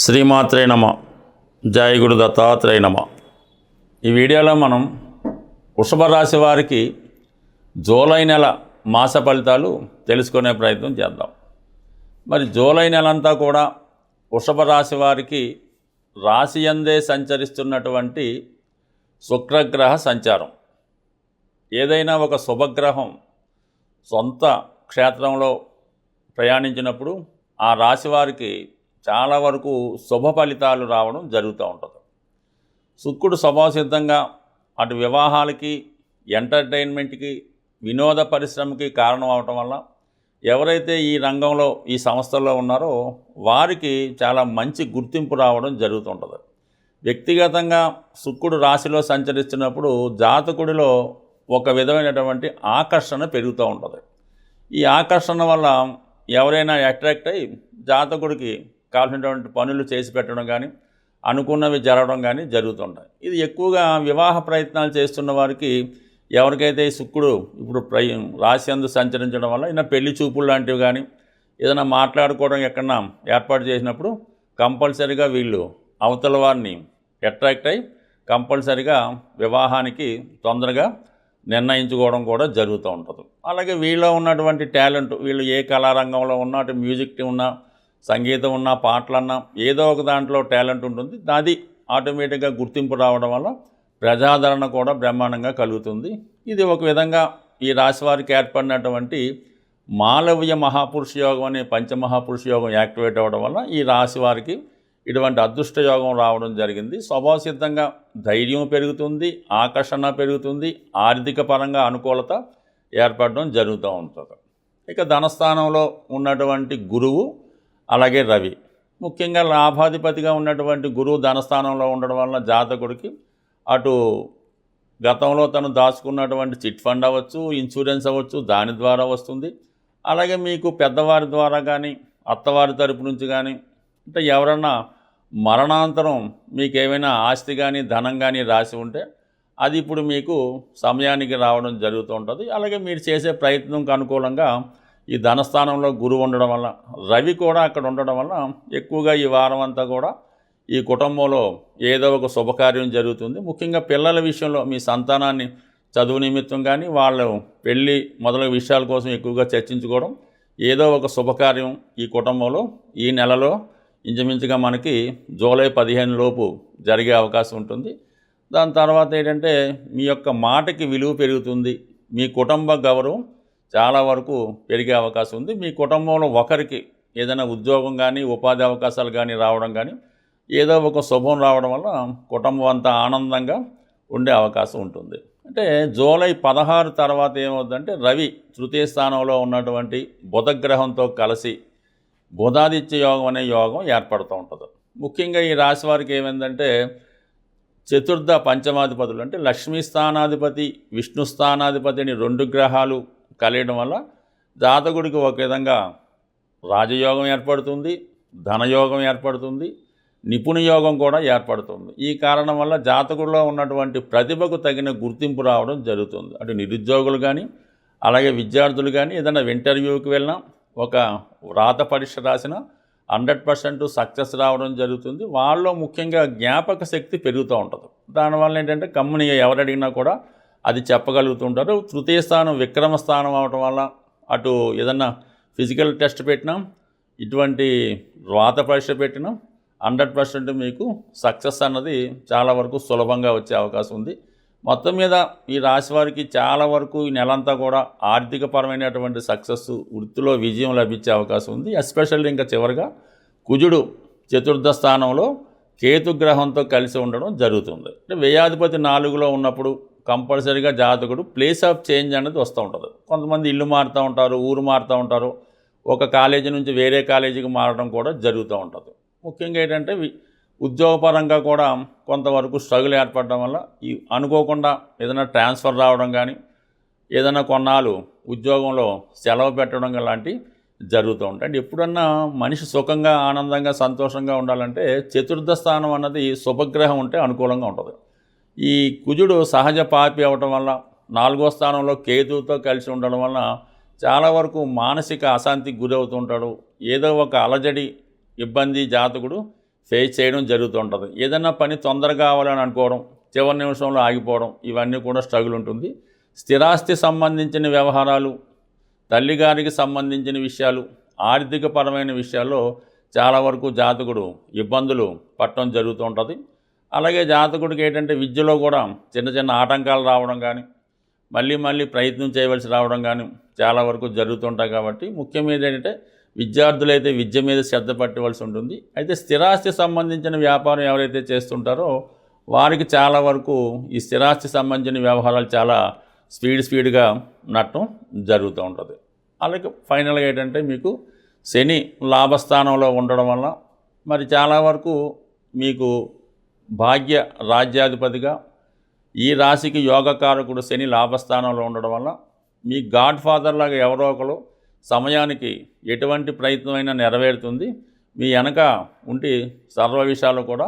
శ్రీమాత్రే నమ. జయ గురు దత్తాత్రేయ నమ. ఈ వీడియోలో మనం వృషభ రాశి వారికి జూలై నెల మాస ఫలితాలు తెలుసుకునే ప్రయత్నం చేద్దాం. మరి జూలై నెల అంతా కూడా వృషభ రాశి వారికి రాశి యందే సంచరిస్తున్నటువంటి శుక్రగ్రహ సంచారం. ఏదైనా ఒక శుభగ్రహం సొంత క్షేత్రంలో ప్రయాణించినప్పుడు ఆ రాశి వారికి చాలా వరకు శుభ ఫలితాలు రావడం జరుగుతూ ఉంటుంది. శుక్రుడు స్వభావసిద్ధంగా అటు వివాహాలకి, ఎంటర్టైన్మెంట్కి, వినోద పరిశ్రమకి కారణం అవటం వల్ల ఎవరైతే ఈ రంగంలో ఈ సంస్థల్లో ఉన్నారో వారికి చాలా మంచి గుర్తింపు రావడం జరుగుతుంటుంది. వ్యక్తిగతంగా శుక్రుడు రాశిలో సంచరిస్తున్నప్పుడు జాతకుడిలో ఒక విధమైనటువంటి ఆకర్షణ పెరుగుతూ ఉంటుంది. ఈ ఆకర్షణ వల్ల ఎవరైనా అట్రాక్ట్ అయ్యి జాతకుడికి కావాల్సినటువంటి పనులు చేసి పెట్టడం కానీ, అనుకున్నవి జరగడం కానీ జరుగుతుంటాయి. ఇది ఎక్కువగా వివాహ ప్రయత్నాలు చేస్తున్న వారికి, ఎవరికైతే శుక్రుడు ఇప్పుడు రాశి యందు సంచరించడం వల్ల ఏదైనా పెళ్లి చూపులు లాంటివి కానీ ఏదైనా మాట్లాడుకోవడం ఎక్కడన్నా ఏర్పాటు చేసినప్పుడు కంపల్సరీగా వీళ్ళు అవతల వారిని అట్రాక్ట్ అయ్యి కంపల్సరీగా వివాహానికి తొందరగా నిర్ణయించుకోవడం కూడా జరుగుతూ ఉంటుంది. అలాగే వీళ్ళలో ఉన్నటువంటి టాలెంట్, వీళ్ళు ఏ కళారంగంలో ఉన్నా, అటు మ్యూజిక్ ఉన్నా, సంగీతం ఉన్నా, పాటలన్నా ఏదో ఒక దాంట్లో టాలెంట్ ఉంటుంది. అది ఆటోమేటిక్గా గుర్తింపు రావడం వల్ల ప్రజాదరణ కూడా బ్రహ్మాండంగా కలుగుతుంది. ఇది ఒక విధంగా ఈ రాశి వారికి ఏర్పడినటువంటి మాలవ్య మహాపురుష యోగం అనే పంచమహాపురుష యోగం యాక్టివేట్ అవ్వడం వల్ల ఈ రాశి వారికి ఇటువంటి అదృష్ట యోగం రావడం జరిగింది. స్వభావసిద్ధంగా ధైర్యం పెరుగుతుంది, ఆకర్షణ పెరుగుతుంది, ఆర్థిక పరంగా అనుకూలత ఏర్పడడం జరుగుతూ ఉంటుంది. ఇక ధనస్థానంలో ఉన్నటువంటి గురువు, అలాగే రవి, ముఖ్యంగా లాభాధిపతిగా ఉన్నటువంటి గురువు ధనస్థానంలో ఉండడం వల్ల జాతకుడికి అటు గతంలో తను దాచుకున్నటువంటి చిట్ ఫండ్ అవ్వచ్చు, ఇన్సూరెన్స్ అవ్వచ్చు, దాని ద్వారా వస్తుంది. అలాగే మీకు పెద్దవారి ద్వారా కానీ, అత్తవారి తరపు నుంచి కానీ, అంటే ఎవరన్నా మరణాంతరం మీకు ఏమైనా ఆస్తి కానీ ధనం కానీ రాసి ఉంటే అది ఇప్పుడు మీకు సమయానికి రావడం జరుగుతూ ఉంటుంది. అలాగే మీరు చేసే ప్రయత్నంకు అనుకూలంగా ఈ ధనస్థానంలో గురువు ఉండడం వల్ల, రవి కూడా అక్కడ ఉండడం వల్ల ఎక్కువగా ఈ వారం అంతా కూడా ఈ కుటుంబంలో ఏదో ఒక శుభకార్యం జరుగుతుంది. ముఖ్యంగా పిల్లల విషయంలో మీ సంతానాన్ని చదువు నిమిత్తం కానీ, వాళ్ళు పెళ్ళి మొదలగు విషయాల కోసం ఎక్కువగా చర్చించుకోవడం, ఏదో ఒక శుభకార్యం ఈ కుటుంబంలో ఈ నెలలో ఇంచుమించుగా మనకి జూలై 15 లోపు జరిగే అవకాశం ఉంటుంది. దాని తర్వాత ఏంటంటే మీ యొక్క మాటకి విలువ పెరుగుతుంది, మీ కుటుంబ గౌరవం చాలా వరకు పెరిగే అవకాశం ఉంది. మీ కుటుంబంలో ఒకరికి ఏదైనా ఉద్యోగం కానీ, ఉపాధి అవకాశాలు కానీ రావడం కానీ, ఏదో ఒక శుభం రావడం వల్ల కుటుంబం అంతా ఆనందంగా ఉండే అవకాశం ఉంటుంది. అంటే జూలై 16 తర్వాత ఏమవుతుందంటే రవి తృతీయ స్థానంలో ఉన్నటువంటి బుధగ్రహంతో కలిసి బుధాదిత్య యోగం అనే యోగం ఏర్పడుతూ ఉంటుంది. ముఖ్యంగా ఈ రాశి వారికి ఏమైందంటే చతుర్థ పంచమాధిపతులు అంటే లక్ష్మీ స్థానాధిపతి, విష్ణు స్థానాధిపతి అని 2 గ్రహాలు కలియడం వల్ల జాతకుడికి ఒక విధంగా రాజయోగం ఏర్పడుతుంది, ధనయోగం ఏర్పడుతుంది, నిపుణ యోగం కూడా ఏర్పడుతుంది. ఈ కారణం వల్ల జాతకుడిలో ఉన్నటువంటి ప్రతిభకు తగిన గుర్తింపు రావడం జరుగుతుంది. అటు నిరుద్యోగులు కానీ, అలాగే విద్యార్థులు కానీ ఏదైనా ఇంటర్వ్యూకి వెళ్ళినా, ఒక వ్రాత పరీక్ష రాసినా 100% సక్సెస్ రావడం జరుగుతుంది. వాళ్ళలో ముఖ్యంగా జ్ఞాపక శక్తి పెరుగుతూ ఉంటుంది. దానివల్ల ఏంటంటే కమ్ముని ఎవరు అడిగినా కూడా అది చెప్పగలుగుతుంటారు. తృతీయ స్థానం విక్రమ స్థానం అవటం వల్ల అటు ఏదన్నా ఫిజికల్ టెస్ట్ పెట్టినా, ఇటువంటి వ్రాత పరీక్ష పెట్టినా 100% మీకు సక్సెస్ అన్నది చాలా వరకు సులభంగా వచ్చే అవకాశం ఉంది. మొత్తం మీద ఈ రాశి వారికి చాలా వరకు ఈ నెలంతా కూడా ఆర్థికపరమైనటువంటి సక్సెస్, వృత్తిలో విజయం లభించే అవకాశం ఉంది. ఎస్పెషల్లీ ఇంకా చివరిగా కుజుడు చతుర్థ స్థానంలో కేతుగ్రహంతో కలిసి ఉండడం జరుగుతుంది. అంటే వ్యయాధిపతి 4లో ఉన్నప్పుడు కంపల్సరీగా జాతకుడు ప్లేస్ ఆఫ్ చేంజ్ అనేది వస్తూ ఉంటుంది. కొంతమంది ఇల్లు మారుతూ ఉంటారు, ఊరు మారుతూ ఉంటారు, ఒక కాలేజీ నుంచి వేరే కాలేజీకి మారడం కూడా జరుగుతూ ఉంటుంది. ముఖ్యంగా ఏంటంటే ఉద్యోగపరంగా కూడా కొంతవరకు స్ట్రగుల్ ఏర్పడడం వల్ల ఈ అనుకోకుండా ఏదైనా ట్రాన్స్ఫర్ రావడం కానీ, ఏదైనా కొన్నాళ్ళు ఉద్యోగంలో సెలవు పెట్టడం లాంటివి జరుగుతూ ఉంటాయి. అంటే ఎప్పుడన్నా మనిషి సుఖంగా, ఆనందంగా, సంతోషంగా ఉండాలంటే చతుర్థ స్థానం అన్నది శుభగ్రహం ఉంటే అనుకూలంగా ఉంటుంది. ఈ కుజుడు సహజ పాపి అవటం వల్ల 4వ స్థానంలో కేతువుతో కలిసి ఉండడం వల్ల చాలా వరకు మానసిక అశాంతికి గురవుతుంటాడు. ఏదో ఒక అలజడి ఇబ్బంది జాతకుడు ఫేస్ చేయడం జరుగుతూ ఉంటుంది. ఏదైనా పని తొందరగా కావాలని అనుకోవడం, చివరి నిమిషంలో ఆగిపోవడం, ఇవన్నీ కూడా స్ట్రగుల్ ఉంటుంది. స్థిరాస్తి సంబంధించిన వ్యవహారాలు, తల్లిగారికి సంబంధించిన విషయాలు, ఆర్థికపరమైన విషయాల్లో చాలా వరకు జాతకుడు ఇబ్బందులు పడటం జరుగుతూ ఉంటుంది. అలాగే జాతకుడికి ఏంటంటే విద్యలో కూడా చిన్న చిన్న ఆటంకాలు రావడం కానీ, మళ్ళీ ప్రయత్నం చేయవలసి రావడం కానీ చాలా వరకు జరుగుతుంటాయి. కాబట్టి ముఖ్యమైన ఏంటంటే విద్యార్థులైతే విద్య మీద శ్రద్ధ పట్టవలసి ఉంటుంది. అయితే స్థిరాస్తి సంబంధించిన వ్యాపారం ఎవరైతే చేస్తుంటారో వారికి చాలా వరకు ఈ స్థిరాస్తి సంబంధించిన వ్యవహారాలు చాలా స్పీడ్గా నట్టం జరుగుతూ ఉంటుంది. అలాగే ఫైనల్గా ఏంటంటే మీకు శని లాభస్థానంలో ఉండడం వల్ల మరి చాలా వరకు మీకు భాగ్య రాజ్యాధిపతిగా ఈ రాశికి యోగకారకుడు శని లాభస్థానంలో ఉండడం వల్ల మీ గాడ్ ఫాదర్ లాగా ఎవరో ఒకరు సమయానికి ఎటువంటి ప్రయత్నమైనా నెరవేరుతుంది. మీ వెనక ఉండి సర్వ విషయాలు కూడా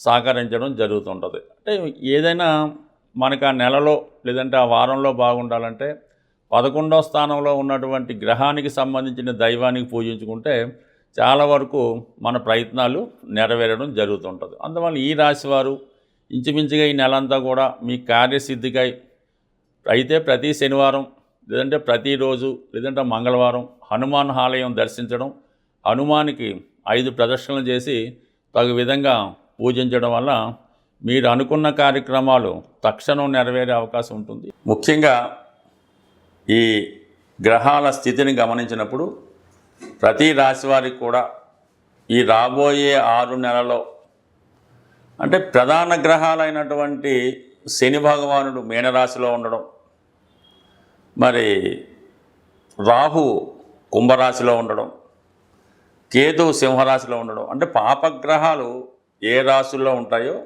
సహకరించడం జరుగుతుంటుంది. అంటే ఏదైనా మనకు ఆ నెలలో లేదంటే ఆ వారంలో బాగుండాలంటే 11వ స్థానంలో ఉన్నటువంటి గ్రహానికి సంబంధించిన దైవానికి పూజించుకుంటే చాలా వరకు మన ప్రయత్నాలు నెరవేరడం జరుగుతుంటుంది. అందువల్ల ఈ రాశి వారు ఇంచుమించుగా ఈ నెలంతా కూడా మీ కార్యసిద్ధికై అయితే ప్రతి శనివారం లేదంటే ప్రతిరోజు లేదంటే మంగళవారం హనుమాన్ ఆలయం దర్శించడం, హనుమానికి 5 ప్రదక్షిణలు చేసి తగు విధంగా పూజించడం వల్ల మీరు అనుకున్న కార్యక్రమాలు తక్షణం నెరవేరే అవకాశం ఉంటుంది. ముఖ్యంగా ఈ గ్రహాల స్థితిని గమనించినప్పుడు ప్రతి రాశి వారికి కూడా ఈ రాబోయే 6 నెలల్లో అంటే ప్రధాన గ్రహాలైనటువంటి శని భగవానుడు మీనరాశిలో ఉండడం, మరి రాహు కుంభరాశిలో ఉండడం, కేతు సింహరాశిలో ఉండడం, అంటే పాపగ్రహాలు ఏ రాశుల్లో ఉంటాయో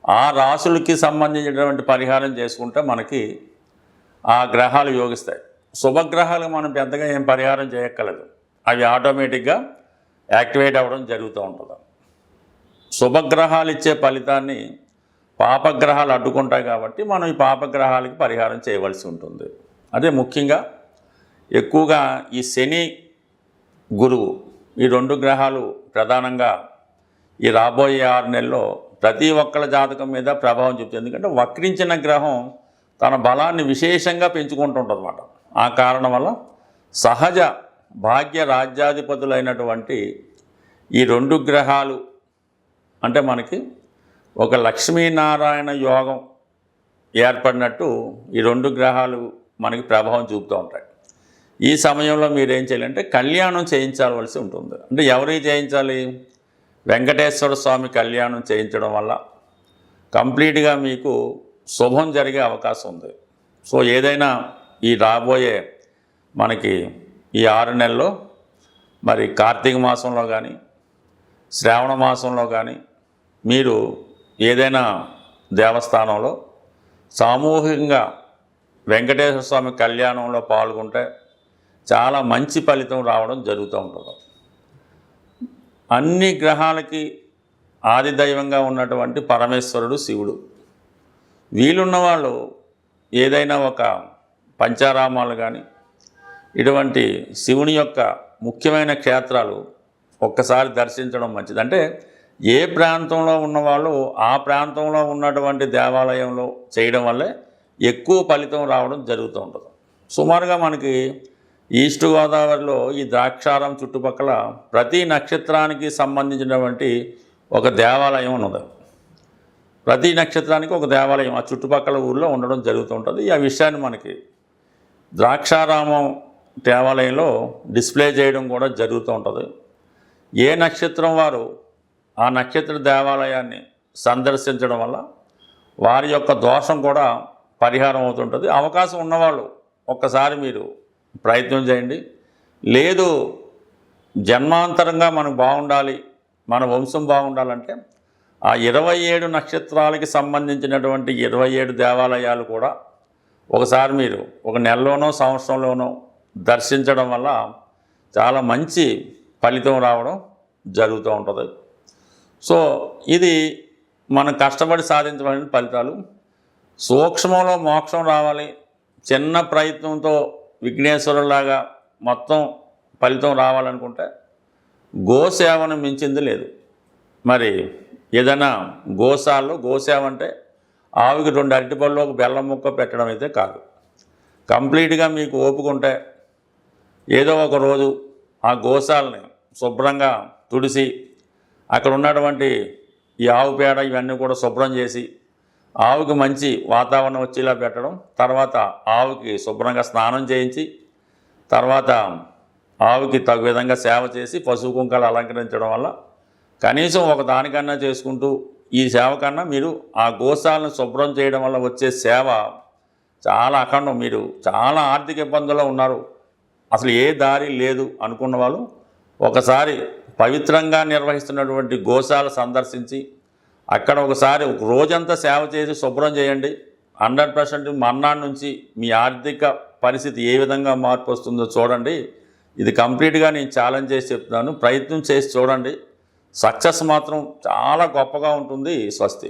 ఆ రాశులకి సంబంధించినటువంటి పరిహారం చేసుకుంటే మనకి ఆ గ్రహాలు యోగిస్తాయి. శుభగ్రహాలు మనం పెద్దగా ఏం పరిహారం చేయక్కర్లేదు, అవి ఆటోమేటిక్గా యాక్టివేట్ అవ్వడం జరుగుతూ ఉంటుంది. శుభగ్రహాలు ఇచ్చే ఫలితాన్ని పాపగ్రహాలు అడ్డుకుంటాయి కాబట్టి మనం ఈ పాపగ్రహాలకి పరిహారం చేయవలసి ఉంటుంది. అదే ముఖ్యంగా ఎక్కువగా ఈ శని గురువు ఈ 2 గ్రహాలు ప్రధానంగా ఈ రాబోయే 6 నెలల్లో ప్రతి ఒక్కళ్ళ జాతకం మీద ప్రభావం చూపుతుంది. ఎందుకంటే వక్రించిన గ్రహం తన బలాన్ని విశేషంగా పెంచుకుంటుంటుంది అన్నమాట. ఆ కారణం వల్ల సహజ భాగ్య రాజ్యాధిపతులైనటువంటి ఈ 2 గ్రహాలు అంటే మనకి ఒక లక్ష్మీనారాయణ యోగం ఏర్పడినట్టు ఈ 2 గ్రహాలు మనకి ప్రభావం చూపుతూ ఉంటాయి. ఈ సమయంలో మీరు ఏం చేయాలంటే కళ్యాణం చేయించాల్సి ఉంటుంది. అంటే ఎవరికి చేయించాలి? వెంకటేశ్వర స్వామి కళ్యాణం చేయించడం వల్ల కంప్లీట్గా మీకు శుభం జరిగే అవకాశం ఉంది. సో ఏదైనా ఈ రాబోయే మనకి ఈ 6 నెలల్లో మరి కార్తీక మాసంలో కానీ శ్రావణ మాసంలో కానీ మీరు ఏదైనా దేవస్థానంలో సామూహికంగా వెంకటేశ్వర స్వామి కళ్యాణంలో పాల్గొంటే చాలా మంచి ఫలితం రావడం జరుగుతూ ఉంటుంది. అన్ని గ్రహాలకి ఆదిదైవంగా ఉన్నటువంటి పరమేశ్వరుడు శివుడు. వీలున్న వాళ్ళు ఏదైనా ఒక పంచారామాలు కానీ ఇటువంటి శివుని యొక్క ముఖ్యమైన క్షేత్రాలు ఒక్కసారి దర్శించడం మంచిది. అంటే ఏ ప్రాంతంలో ఉన్నవాళ్ళు ఆ ప్రాంతంలో ఉన్నటువంటి దేవాలయంలో చేయడం వల్లే ఎక్కువ ఫలితం రావడం జరుగుతూ ఉంటుంది. సుమారుగా మనకి ఈస్ట్ గోదావరిలో ఈ ద్రాక్షారం చుట్టుపక్కల ప్రతి నక్షత్రానికి సంబంధించినటువంటి ఒక దేవాలయం ఉన్నది. ప్రతి నక్షత్రానికి ఒక దేవాలయం ఆ చుట్టుపక్కల ఊళ్ళో ఉండడం జరుగుతూ ఉంటుంది. ఆ విషయాన్ని మనకి ద్రాక్షారామం దేవాలయంలో డిస్ప్లే చేయడం కూడా జరుగుతూ ఉంటుంది. ఏ నక్షత్రం వారు ఆ నక్షత్ర దేవాలయాన్ని సందర్శించడం వల్ల వారి యొక్క దోషం కూడా పరిహారం అవుతుంటుంది. అవకాశం ఉన్నవాళ్ళు ఒక్కసారి మీరు ప్రయత్నం చేయండి. లేదు జన్మాంతరంగా మనకు బాగుండాలి, మన వంశం బాగుండాలంటే ఆ 27 నక్షత్రాలకి సంబంధించినటువంటి 27 దేవాలయాలు కూడా ఒకసారి మీరు ఒక నెలలోనో సంవత్సరంలోనో దర్శించడం వల్ల చాలా మంచి ఫలితం రావడం జరుగుతూ ఉంటుంది. సో ఇది మనం కష్టపడి సాధించబడిన ఫలితాలు. సూక్ష్మంలో మోక్షం రావాలి, చిన్న ప్రయత్నంతో విఘ్నేశ్వరులాగా మొత్తం ఫలితం రావాలనుకుంటే గోసేవను మించింది లేదు. మరి ఏదైనా గోసేవ అంటే ఆవుకి 2 అరటిపళ్ళు ఒక బెల్లం ముక్క పెట్టడం అయితే కాదు. కంప్లీట్గా మీకు ఓపిక ఉంటే ఏదో ఒక రోజు ఆ గోశాలని శుభ్రంగా తుడిసి అక్కడ ఉన్నటువంటి ఈ ఆవు పేడ ఇవన్నీ కూడా శుభ్రం చేసి ఆవుకి మంచి వాతావరణం వచ్చేలా పెట్టడం, తర్వాత ఆవుకి శుభ్రంగా స్నానం చేయించి, తర్వాత ఆవుకి తగు విధంగా సేవ చేసి పసుపు కుంకాలు అలంకరించడం వల్ల కనీసం ఒక దానికన్నా చేసుకుంటూ ఈ సేవ కన్నా మీరు ఆ గోశాలను శుభ్రం చేయడం వల్ల వచ్చే సేవ చాలా అఖండం. మీరు చాలా ఆర్థిక ఇబ్బందుల్లో ఉన్నారు, అసలు ఏ దారి లేదు అనుకున్న వాళ్ళు ఒకసారి పవిత్రంగా నిర్వహిస్తున్నటువంటి గోశాల సందర్శించి అక్కడ ఒకసారి ఒక రోజంతా సేవ చేసి శుభ్రం చేయండి. 100% మన్నాడు నుంచి మీ ఆర్థిక పరిస్థితి ఏ విధంగా మార్పు వస్తుందో చూడండి. ఇది కంప్లీట్గా నేను ఛాలెంజ్ చేసి చెప్తున్నాను. ప్రయత్నం చేసి చూడండి. సక్సెస్ మాత్రం చాలా గొప్పగా ఉంటుంది. స్వస్తి.